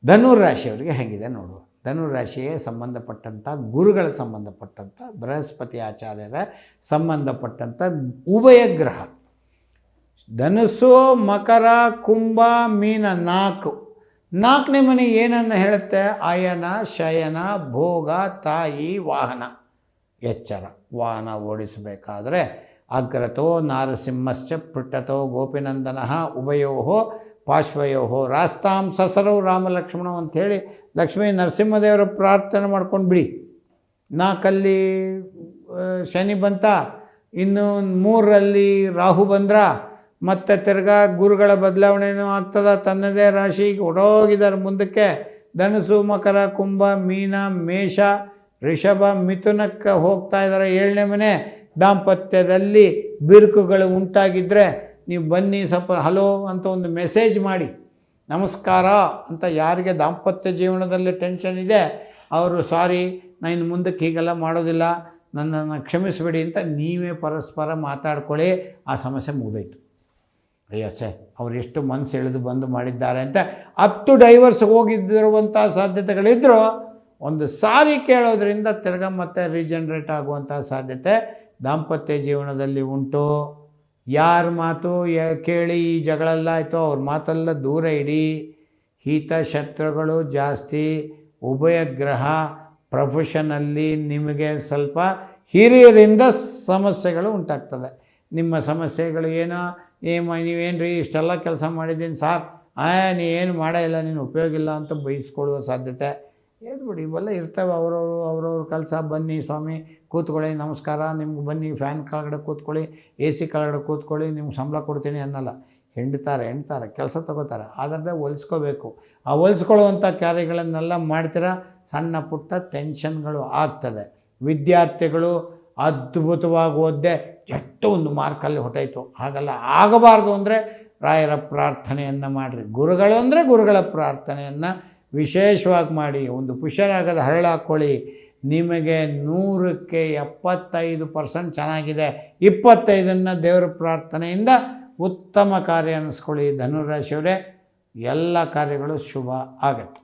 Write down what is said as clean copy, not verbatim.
ಧನುರಾಶಿಯವರಿಗೆ ಹೇಗಿದೆ ನೋಡುವ. ಧನುರಾಶಿಗೆ ಸಂಬಂಧಪಟ್ಟಂಥ ಗುರುಗಳ ಸಂಬಂಧಪಟ್ಟಂಥ ಬೃಹಸ್ಪತಿ ಆಚಾರ್ಯರ ಸಂಬಂಧಪಟ್ಟಂಥ ಉಭಯ ಗ್ರಹ ಧನುಸ್ಸು, ಮಕರ, ಕುಂಭ, ಮೀನ ನಾಲ್ಕನೇ ಮನೆ ಏನನ್ನು ಹೇಳುತ್ತೆ? ಅಯನ, ಶಯನ, ಭೋಗ, ತಾಯಿ, ವಾಹನ. ಎಚ್ಚರ. ವಾಹನ ಓಡಿಸಬೇಕಾದ್ರೆ ಅಗ್ರತೋ ನಾರಸಿಂಹಶ್ಚ ಪೃಷ್ಠತೋ ಗೋಪಿನಂದನಃ ಉಭಯೋ ಪಾರ್ಶ್ವಯೋ ರಾಸ್ತಾಂ ಸಸರವು ರಾಮಲಕ್ಷ್ಮಣ ಅಂಥೇಳಿ ಲಕ್ಷ್ಮೀ ನರಸಿಂಹದೇವರ ಪ್ರಾರ್ಥನೆ ಮಾಡ್ಕೊಂಡು ಬಿಡಿ. 4 ಶನಿ ಬಂತ, ಇನ್ನು 3 ರಾಹು ಬಂದ್ರ, ಮತ್ತು ತಿರ್ಗಾ ಗುರುಗಳ ಬದಲಾವಣೆಯೂ ಆಗ್ತದೆ. ತನ್ನದೇ ರಾಶಿಗೆ ಹೊರಟೋಗಿದ್ದಾರೆ ಮುಂದಕ್ಕೆ. ಧನುಸು, ಮಕರ, ಕುಂಭ, ಮೀನ, ಮೇಷ, ರಿಷಭ, ಮಿಥುನಕ್ಕೆ ಹೋಗ್ತಾ ಇದ್ದಾರೆ. 7ನೇ ಮನೆ. ದಾಂಪತ್ಯದಲ್ಲಿ ಬಿರುಕುಗಳು ಉಂಟಾಗಿದ್ದರೆ ನೀವು ಬನ್ನಿ, ಸ್ವಲ್ಪ ಹಲೋ ಅಂತ ಒಂದು ಮೆಸೇಜ್ ಮಾಡಿ, ನಮಸ್ಕಾರ ಅಂತ. ಯಾರಿಗೆ ದಾಂಪತ್ಯ ಜೀವನದಲ್ಲಿ ಟೆನ್ಷನ್ ಇದೆ ಅವರು ಸಾರಿ, ನಾನು ಇನ್ನು ಮುಂದಕ್ಕೆ ಹೀಗೆಲ್ಲ ಮಾಡೋದಿಲ್ಲ, ನನ್ನನ್ನು ಕ್ಷಮಿಸಿಬಿಡಿ ಅಂತ ನೀವೇ ಪರಸ್ಪರ ಮಾತಾಡ್ಕೊಳ್ಳಿ. ಆ ಸಮಸ್ಯೆ ಮುಗಿದೋಯ್ತು. ಅಯ್ಯೋ ಅವ್ರು ಎಷ್ಟು ಮನಸ್ಸು ಎಳೆದು ಬಂದು ಮಾಡಿದ್ದಾರೆ ಅಂತ ಅಪ್ ಟು ಡೈವರ್ಸ್ಗೆ ಹೋಗಿದ್ದಿರುವಂಥ ಸಾಧ್ಯತೆಗಳಿದ್ದರೂ ಒಂದು ಸಾರಿ ಕೇಳೋದ್ರಿಂದ ತಿರ್ಗ ಮತ್ತೆ ರೀಜನ್ರೇಟ್ ಆಗುವಂಥ ಸಾಧ್ಯತೆ ದಾಂಪತ್ಯ ಜೀವನದಲ್ಲಿ ಉಂಟು. ಯಾರ ಮಾತು ಕೇಳಿ ಈ ಜಗಳೆಲ್ಲ ಆಯಿತು ಅವ್ರ ಮಾತೆಲ್ಲ ದೂರ ಇಡಿ. ಹಿತಶತ್ರುಗಳು ಜಾಸ್ತಿ. ಉಭಯ ಗ್ರಹ ಪ್ರೊಫೆಷನಲ್ಲಿ ನಿಮಗೆ ಸ್ವಲ್ಪ ಹಿರಿಯರಿಂದ ಸಮಸ್ಯೆಗಳು ಉಂಟಾಗ್ತದೆ. ನಿಮ್ಮ ಸಮಸ್ಯೆಗಳು ಏನೋ ನೀವೇನು ರೀ ಇಷ್ಟೆಲ್ಲ ಕೆಲಸ ಮಾಡಿದ್ದೀನಿ ಸಾರ್, ನೀವೇನು ಮಾಡೇ ಇಲ್ಲ, ನೀನು ಉಪಯೋಗ ಇಲ್ಲ ಅಂತ ಬೈಸ್ಕೊಳ್ಳುವ ಸಾಧ್ಯತೆ ಬಿಡಿ. ಇವೆಲ್ಲ ಇರ್ತವೆ. ಅವ್ರವ್ರ ಕೆಲಸ. ಬನ್ನಿ ಸ್ವಾಮಿ ಕೂತ್ಕೊಳ್ಳಿ, ನಮಸ್ಕಾರ, ನಿಮ್ಗೆ ಬನ್ನಿ ಫ್ಯಾನ್ ಕೆಳಗಡೆ ಕೂತ್ಕೊಳ್ಳಿ, AC ಕೆಳಗಡೆ ಕೂತ್ಕೊಳ್ಳಿ, ನಿಮ್ಗೆ ಸಂಬಳ ಕೊಡ್ತೀನಿ ಅನ್ನಲ್ಲ. ಹೆಂಡ್ತಾರೆ ಕೆಲಸ ತಗೋತಾರೆ. ಅದರಲ್ಲೇ ಹೊಲಿಸ್ಕೋಬೇಕು. ಆ ಹೊಲಿಸ್ಕೊಳ್ಳುವಂಥ ಕಾರ್ಯಗಳನ್ನೆಲ್ಲ ಮಾಡ್ತೀರಾ, ಸಣ್ಣ ಪುಟ್ಟ ಟೆನ್ಷನ್ಗಳು ಆಗ್ತದೆ. ವಿದ್ಯಾರ್ಥಿಗಳು ಅದ್ಭುತವಾಗಿ ಓದ್ದೆ ಎಷ್ಟು ಒಂದು ಮಾರ್ಕಲ್ಲಿ ಹೊಟ್ಟೋಯ್ತು, ಹಾಗೆಲ್ಲ ಆಗಬಾರ್ದು ಅಂದರೆ ರಾಯರ ಪ್ರಾರ್ಥನೆಯನ್ನು ಮಾಡಿರಿ. ಗುರುಗಳು ಅಂದರೆ ಗುರುಗಳ ಪ್ರಾರ್ಥನೆಯನ್ನು ವಿಶೇಷವಾಗಿ ಮಾಡಿ. ಒಂದು ಪುಷರಾಗದ ಹರಳು ಹಾಕ್ಕೊಳ್ಳಿ. ನಿಮಗೆ 100ಕ್ಕೆ 75% ಚೆನ್ನಾಗಿದೆ. 25ನ್ನು ದೇವರ ಪ್ರಾರ್ಥನೆಯಿಂದ ಉತ್ತಮ ಕಾರ್ಯ ಅನ್ನಿಸ್ಕೊಳ್ಳಿ. ಧನುರಾಶಿಯವರೇ, ಎಲ್ಲ ಕಾರ್ಯಗಳು ಶುಭ ಆಗುತ್ತೆ.